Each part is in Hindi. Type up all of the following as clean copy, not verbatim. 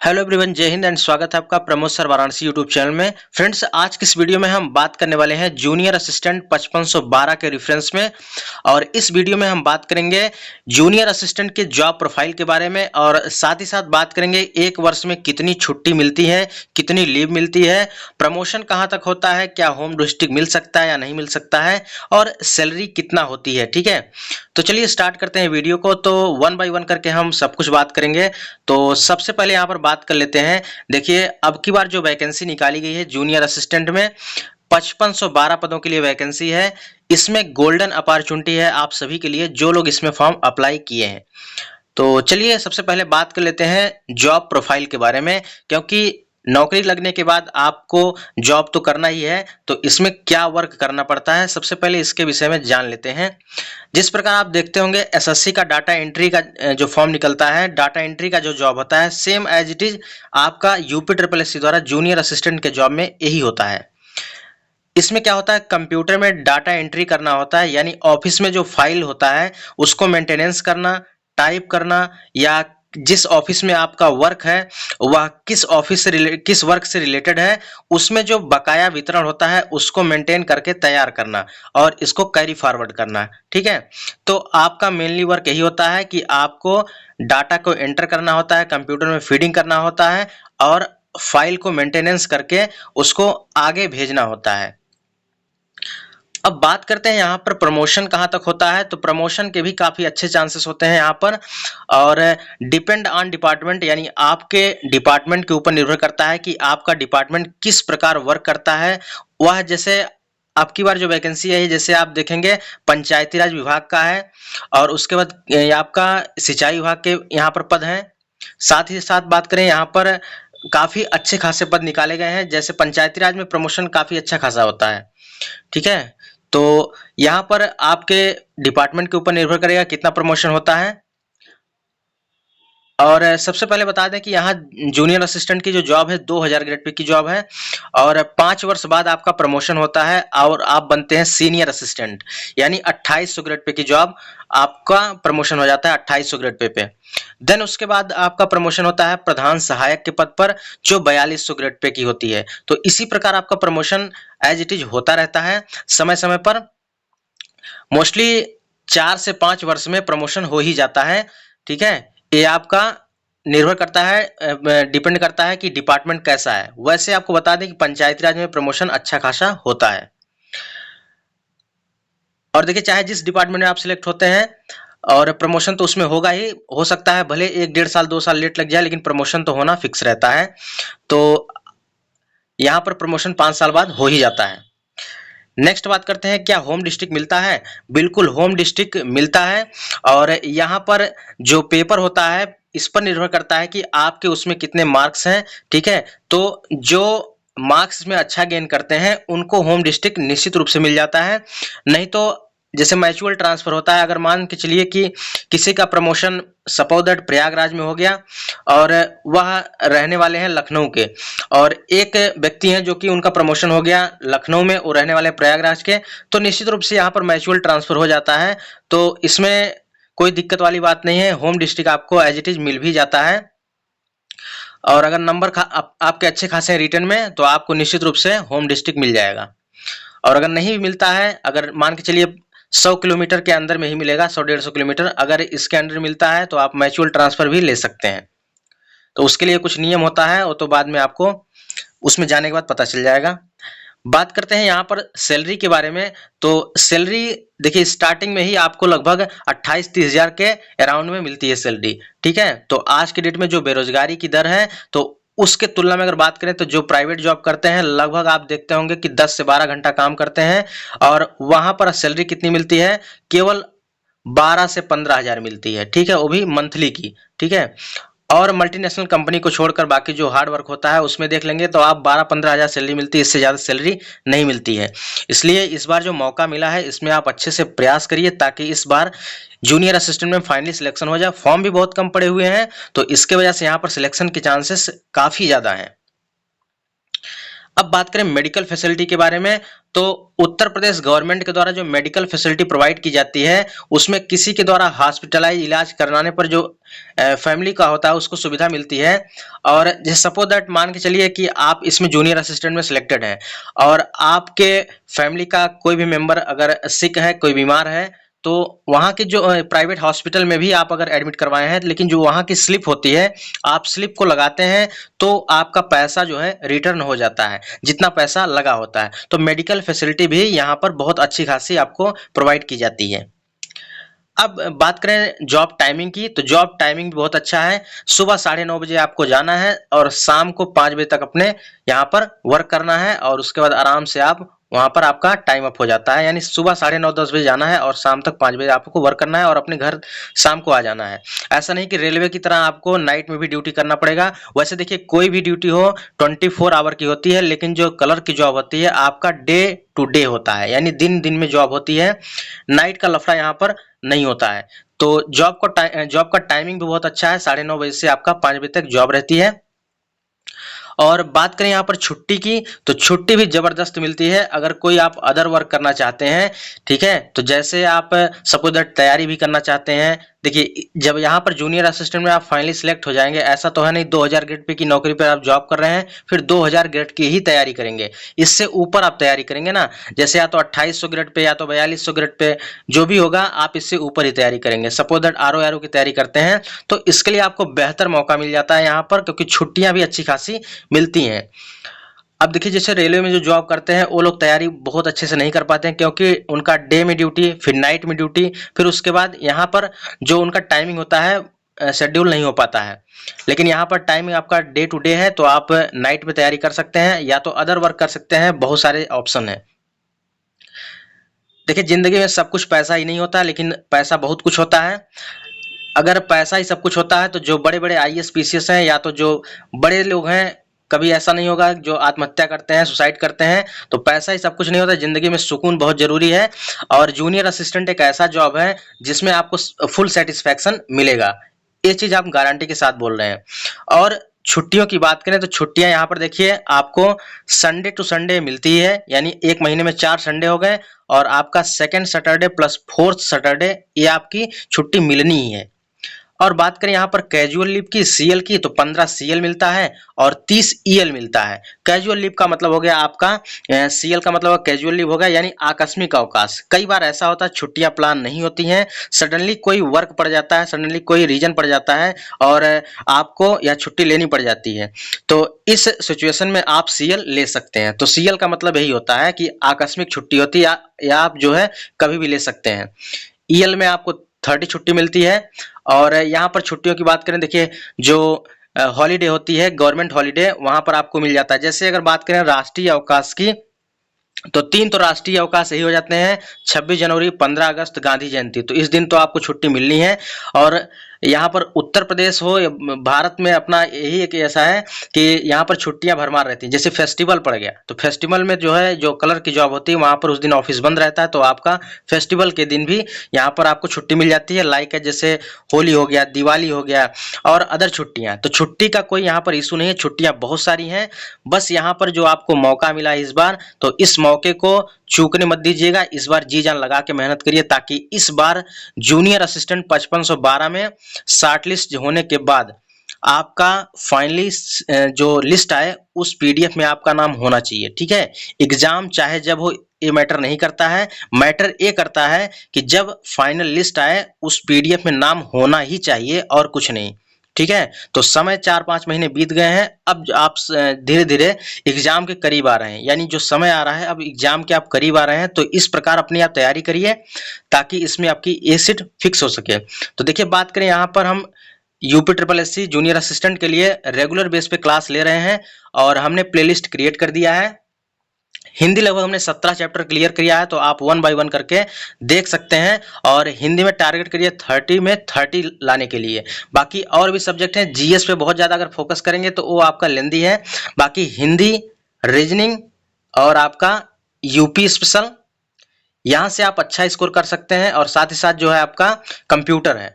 हेलो एवरीवन, जय हिंद एंड स्वागत है आपका Pramod sir Varanasi YouTube channel में। फ्रेंड्स, आज की इस वीडियो में हम बात करने वाले हैं जूनियर असिस्टेंट 5512 के रेफरेंस में। और इस वीडियो में हम बात करेंगे जूनियर असिस्टेंट के जॉब प्रोफाइल के बारे में, और साथ ही साथ बात करेंगे एक वर्ष में कितनी छुट्टी मिलती है, कितनी लीव मिलती है, प्रमोशन कहाँ तक होता है, क्या होम डिस्ट्रिक्ट मिल सकता है या नहीं मिल सकता है, और सैलरी कितना होती है। ठीक है, तो चलिए स्टार्ट करते हैं वीडियो को। तो वन बाय वन करके हम सब कुछ बात करेंगे। तो सबसे पहले यहाँ पर बात कर लेते हैं। देखिए, अब की बार जो वैकेंसी निकाली गई है जूनियर असिस्टेंट में 5512 पदों के लिए वैकेंसी है। इसमें गोल्डन अपॉर्चुनिटी है आप सभी के लिए जो लोग इसमें फॉर्म अप्लाई किए हैं। तो चलिए सबसे पहले बात कर लेते हैं जॉब प्रोफाइल के बारे में, क्योंकि नौकरी लगने के बाद आपको जॉब तो करना ही है, तो इसमें क्या वर्क करना पड़ता है सबसे पहले इसके विषय में जान लेते हैं। जिस प्रकार आप देखते होंगे एसएससी का डाटा एंट्री का जो फॉर्म निकलता है, डाटा एंट्री का जो जॉब होता है, सेम एज इट इज आपका यूपी ट्रिपल एससी द्वारा जूनियर असिस्टेंट के जॉब में यही होता है। इसमें क्या होता है, कंप्यूटर में डाटा एंट्री करना होता है, यानी ऑफिस में जो फाइल होता है उसको मेंटेनेंस करना, टाइप करना, या जिस ऑफिस में आपका वर्क है वह किस वर्क से रिलेटेड है, उसमें जो बकाया वितरण होता है उसको मेंटेन करके तैयार करना और इसको कैरी फॉरवर्ड करना। ठीक है, तो आपका मेनली वर्क यही होता है कि आपको डाटा को एंटर करना होता है, कंप्यूटर में फीडिंग करना होता है और फाइल को मेंटेनेंस करके उसको आगे भेजना होता है। अब बात करते हैं यहाँ पर प्रमोशन कहाँ तक होता है। तो प्रमोशन के भी काफी अच्छे चांसेस होते हैं यहाँ पर, और डिपेंड ऑन डिपार्टमेंट, यानी आपके डिपार्टमेंट के ऊपर निर्भर करता है कि आपका डिपार्टमेंट किस प्रकार वर्क करता है। वह जैसे अब की बार जो वैकेंसी है, जैसे आप देखेंगे पंचायती राज विभाग का है, और उसके बाद आपका सिंचाई विभाग के यहाँ पर पद हैं। साथ ही साथ बात करें यहाँ पर काफी अच्छे खासे पद निकाले गए हैं, जैसे पंचायती राज में प्रमोशन काफी अच्छा खासा होता है। ठीक है, तो यहाँ पर आपके डिपार्टमेंट के ऊपर निर्भर करेगा कितना प्रमोशन होता है। और सबसे पहले बता दें कि यहाँ जूनियर असिस्टेंट की जो जॉब है 2000 ग्रेड पे की जॉब है, और 5 वर्ष बाद आपका प्रमोशन होता है और आप बनते हैं सीनियर असिस्टेंट, यानी 2800 ग्रेड पे की जॉब आपका प्रमोशन हो जाता है 2800 ग्रेड पे। देन उसके बाद आपका प्रमोशन होता है प्रधान सहायक के पद पर, जो 4200 ग्रेड पे की होती है। तो इसी प्रकार आपका प्रमोशन एज इट इज होता रहता है समय समय पर। मोस्टली 4 से 5 वर्ष में प्रमोशन हो ही जाता है। ठीक है, ये आपका निर्भर करता है, डिपेंड करता है कि डिपार्टमेंट कैसा है। वैसे आपको बता दें कि पंचायती राज में प्रमोशन अच्छा खासा होता है। और देखिए, चाहे जिस डिपार्टमेंट में आप सिलेक्ट होते हैं, और प्रमोशन तो उसमें होगा ही, हो सकता है भले 1-1.5 साल 2 साल लेट लग जाए, लेकिन प्रमोशन तो होना फिक्स रहता है। तो यहाँ पर प्रमोशन 5 साल बाद हो ही जाता है। नेक्स्ट बात करते हैं, क्या होम डिस्ट्रिक्ट मिलता है? बिल्कुल होम डिस्ट्रिक्ट मिलता है, और यहाँ पर जो पेपर होता है इस पर निर्भर करता है कि आपके उसमें कितने मार्क्स हैं। ठीक है, तो जो मार्क्स में अच्छा गेन करते हैं उनको होम डिस्ट्रिक्ट निश्चित रूप से मिल जाता है। नहीं तो जैसे म्यूचुअल ट्रांसफर होता है, अगर मान के चलिए कि किसी का प्रमोशन सपोज दैट प्रयागराज में हो गया और वह रहने वाले हैं लखनऊ के, और एक व्यक्ति हैं जो कि उनका प्रमोशन हो गया लखनऊ में, वो रहने वाले हैं प्रयागराज के, तो निश्चित रूप से यहाँ पर म्यूचुअल ट्रांसफर हो जाता है। तो इसमें कोई दिक्कत वाली बात नहीं है, होम डिस्ट्रिक्ट आपको एज इट इज मिल भी जाता है। और अगर नंबर आपके अच्छे खासे रिटर्न में, तो आपको निश्चित रूप से होम डिस्ट्रिक्ट मिल जाएगा। और अगर नहीं मिलता है, अगर मान के चलिए 100 किलोमीटर के अंदर में ही मिलेगा, 100-150 किलोमीटर अगर इसके अंदर मिलता है, तो आप म्यूचुअल ट्रांसफर भी ले सकते हैं। तो उसके लिए कुछ नियम होता है, वो तो बाद में आपको उसमें जाने के बाद पता चल जाएगा। बात करते हैं यहाँ पर सैलरी के बारे में। तो सैलरी देखिए, स्टार्टिंग में ही आपको लगभग 28-30 हजार के अराउंड में मिलती है सैलरी। ठीक है, तो आज के डेट में जो बेरोजगारी की दर है, तो उसके तुलना में अगर बात करें तो जो प्राइवेट जॉब करते हैं लगभग आप देखते होंगे कि 10 से 12 घंटा काम करते हैं, और वहां पर सैलरी कितनी मिलती है, केवल 12 से 15 हजार मिलती है। ठीक है, वो भी मंथली की। ठीक है, और मल्टीनेशनल कंपनी को छोड़कर बाकी जो हार्ड वर्क होता है उसमें देख लेंगे तो आप 12-15 हजार सैलरी मिलती है, इससे ज़्यादा सैलरी नहीं मिलती है। इसलिए इस बार जो मौका मिला है इसमें आप अच्छे से प्रयास करिए, ताकि इस बार जूनियर असिस्टेंट में फाइनली सिलेक्शन हो जाए। फॉर्म भी बहुत कम पड़े हुए हैं, तो इसके वजह से यहाँ पर सिलेक्शन के चांसेस काफ़ी ज़्यादा हैं। अब बात करें मेडिकल फैसिलिटी के बारे में, तो उत्तर प्रदेश गवर्नमेंट के द्वारा जो मेडिकल फैसिलिटी प्रोवाइड की जाती है, उसमें किसी के द्वारा हॉस्पिटलाइज इलाज कराने पर जो फैमिली का होता है उसको सुविधा मिलती है। और जैसे सपोज दैट मान के चलिए कि आप इसमें जूनियर असिस्टेंट में सिलेक्टेड हैं और आपके फैमिली का कोई भी मेंबर अगर सिक है, कोई बीमार है, तो वहाँ के जो प्राइवेट हॉस्पिटल में भी आप अगर एडमिट करवाए हैं, लेकिन जो वहाँ की स्लिप होती है, आप स्लिप को लगाते हैं तो आपका पैसा जो है रिटर्न हो जाता है, जितना पैसा लगा होता है। तो मेडिकल फैसिलिटी भी यहाँ पर बहुत अच्छी खासी आपको प्रोवाइड की जाती है। अब बात करें जॉब टाइमिंग की, तो जॉब टाइमिंग भी बहुत अच्छा है। सुबह 9:30 बजे आपको जाना है और शाम को 5 बजे तक अपने यहाँ पर वर्क करना है और उसके बाद आराम से आप वहाँ पर आपका टाइम अप हो जाता है। यानी सुबह 9:30-10 बजे जाना है और शाम तक 5 बजे आपको वर्क करना है और अपने घर शाम को आ जाना है। ऐसा नहीं कि रेलवे की तरह आपको नाइट में भी ड्यूटी करना पड़ेगा। वैसे देखिए कोई भी ड्यूटी हो 24 आवर की होती है, लेकिन जो कलर की जॉब होती है आपका डे टू डे होता है, यानी दिन दिन में जॉब होती है। नाइट का लफड़ा यहाँ पर नहीं होता है। तो जॉब का टाइमिंग भी बहुत अच्छा है, 9:30 बजे से आपका 5 बजे तक जॉब रहती है। और बात करें यहाँ पर छुट्टी की, तो छुट्टी भी जबरदस्त मिलती है अगर कोई आप अदर वर्क करना चाहते हैं, ठीक है। तो जैसे आप सपोज दैट तैयारी भी करना चाहते हैं, देखिए जब यहाँ पर जूनियर असिस्टेंट में आप फाइनली सिलेक्ट हो जाएंगे, ऐसा तो है नहीं 2000 ग्रेड पे की नौकरी पर आप जॉब कर रहे हैं फिर 2000 ग्रेड की ही तैयारी करेंगे। इससे ऊपर आप तैयारी करेंगे ना, जैसे या तो 2800 ग्रेड पे या तो 4200 ग्रेड पे, जो भी होगा आप इससे ऊपर ही तैयारी करेंगे। सपोज दैट आरओ की तैयारी करते हैं तो इसके लिए आपको बेहतर मौका मिल जाता है यहाँ पर, क्योंकि छुट्टियां भी अच्छी खासी मिलती हैं। अब देखिए जैसे रेलवे में जो जॉब करते हैं वो लोग तैयारी बहुत अच्छे से नहीं कर पाते हैं, क्योंकि उनका डे में ड्यूटी, फिर नाइट में ड्यूटी, फिर उसके बाद यहाँ पर जो उनका टाइमिंग होता है शेड्यूल नहीं हो पाता है। लेकिन यहाँ पर टाइमिंग आपका डे टू डे है, तो आप नाइट में तैयारी कर सकते हैं या तो अदर वर्क कर सकते हैं, बहुत सारे ऑप्शन है। देखिए जिंदगी में सब कुछ पैसा ही नहीं होता, लेकिन पैसा बहुत कुछ होता है। अगर पैसा ही सब कुछ होता है तो जो बड़े बड़े आईएएस पीसीएस हैं या तो जो बड़े लोग हैं, कभी ऐसा नहीं होगा जो आत्महत्या करते हैं, सुसाइड करते हैं। तो पैसा ही सब कुछ नहीं होता, जिंदगी में सुकून बहुत जरूरी है। और जूनियर असिस्टेंट एक ऐसा जॉब है जिसमें आपको फुल सेटिस्फैक्शन मिलेगा, ये चीज आप गारंटी के साथ बोल रहे हैं। और छुट्टियों की बात करें तो छुट्टियां यहाँ पर देखिए आपको संडे टू संडे मिलती है, यानी एक महीने में 4 संडे हो गए और आपका second Saturday plus fourth Saturday ये आपकी छुट्टी मिलनी ही है। और बात करें यहाँ पर कैजुअल लीव की, सीएल की, तो 15 सीएल मिलता है और 30 ईएल मिलता है। कैजुअल लीव का मतलब हो गया आपका, सीएल का मतलब कैजुअल लीव हो गया यानी आकस्मिक अवकाश। कई बार ऐसा होता है छुट्टियां प्लान नहीं होती हैं, सडनली कोई वर्क पड़ जाता है, सडनली कोई रीजन पड़ जाता है और आपको यह छुट्टी लेनी पड़ जाती है। तो इस सिचुएशन में आप सीएल ले सकते हैं। तो सीएल का मतलब यही होता है कि आकस्मिक छुट्टी होती है या आप जो है कभी भी ले सकते हैं। ईएल में आपको 30 छुट्टी मिलती है। और यहाँ पर छुट्टियों की बात करें, देखिए जो हॉलीडे होती है गवर्नमेंट हॉलीडे, वहां पर आपको मिल जाता है। जैसे अगर बात करें राष्ट्रीय अवकाश की, तो 3 तो राष्ट्रीय अवकाश यही हो जाते हैं, 26 जनवरी, 15 अगस्त, गांधी जयंती। तो इस दिन तो आपको छुट्टी मिलनी है। और यहाँ पर उत्तर प्रदेश हो या भारत में अपना यही एक ऐसा है कि यहाँ पर छुट्टियां भरमार रहती हैं। जैसे फेस्टिवल पड़ गया तो फेस्टिवल में जो है जो कलर की जॉब होती है वहां पर उस दिन ऑफिस बंद रहता है, तो आपका फेस्टिवल के दिन भी यहाँ पर आपको छुट्टी मिल जाती है। लाइक है जैसे होली हो गया, दिवाली हो गया और अदर छुट्टियां। तो छुट्टी का कोई यहाँ पर इशू नहीं है, छुट्टियां बहुत सारी हैं। बस यहाँ पर जो आपको मौका मिला इस बार, तो इस मौके को चूकने मत दीजिएगा। इस बार जी जान लगा के मेहनत करिए, ताकि इस बार जूनियर असिस्टेंट 5512 में शॉर्ट लिस्ट होने के बाद आपका फाइनली जो लिस्ट आए उस पीडीएफ में आपका नाम होना चाहिए, ठीक है। एग्जाम चाहे जब हो ये मैटर नहीं करता है, मैटर ये करता है कि जब फाइनल लिस्ट आए उस पीडीएफ में नाम होना ही चाहिए और कुछ नहीं, ठीक है। तो समय 4-5 महीने बीत गए हैं, अब आप धीरे धीरे एग्जाम के करीब आ रहे हैं, यानी जो समय आ रहा है अब एग्जाम के आप करीब आ रहे हैं। तो इस प्रकार अपनी आप तैयारी करिए ताकि इसमें आपकी ए सीट फिक्स हो सके। तो देखिए बात करें यहाँ पर हम UP triple SC junior assistant के लिए रेगुलर बेस पे क्लास ले रहे हैं और हमने प्लेलिस्ट क्रिएट कर दिया है। हिंदी लगभग हमने 17 चैप्टर क्लियर किया है, तो आप 1 बाय 1 करके देख सकते हैं। और हिंदी में टारगेट करिए 30 में 30 लाने के लिए। बाकी और भी सब्जेक्ट हैं, जीएस पे बहुत ज़्यादा अगर फोकस करेंगे तो वो आपका लेंदी है। बाकी हिंदी, रीजनिंग और आपका यूपी स्पेशल, यहाँ से आप अच्छा स्कोर कर सकते हैं। और साथ ही साथ जो है आपका कंप्यूटर है।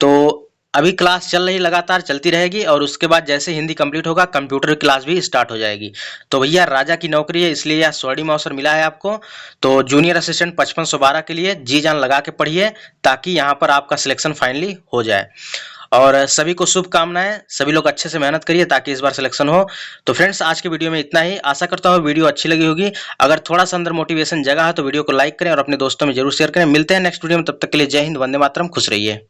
तो अभी क्लास चल रही, लगातार चलती रहेगी और उसके बाद जैसे हिंदी कंप्लीट होगा कंप्यूटर क्लास भी स्टार्ट हो जाएगी। तो भैया राजा की नौकरी है, इसलिए यह स्वर्णिम अवसर मिला है आपको। तो जूनियर असिस्टेंट 5512 के लिए जी जान लगा के पढ़िए, ताकि यहाँ पर आपका सिलेक्शन फाइनली हो जाए। और सभी को शुभकामनाएं, सभी लोग अच्छे से मेहनत करिए ताकि इस बार सिलेक्शन हो। तो फ्रेंड्स आज के वीडियो में इतना ही, आशा करता हूँ वीडियो अच्छी लगी होगी। अगर थोड़ा सा अंदर मोटिवेशन जगह है तो वीडियो को लाइक करें और अपने दोस्तों में जरूर शेयर करें। मिलते हैं नेक्स्ट वीडियो में, तब तक के लिए जय हिंद, वंदे मातरम, खुश रहिए।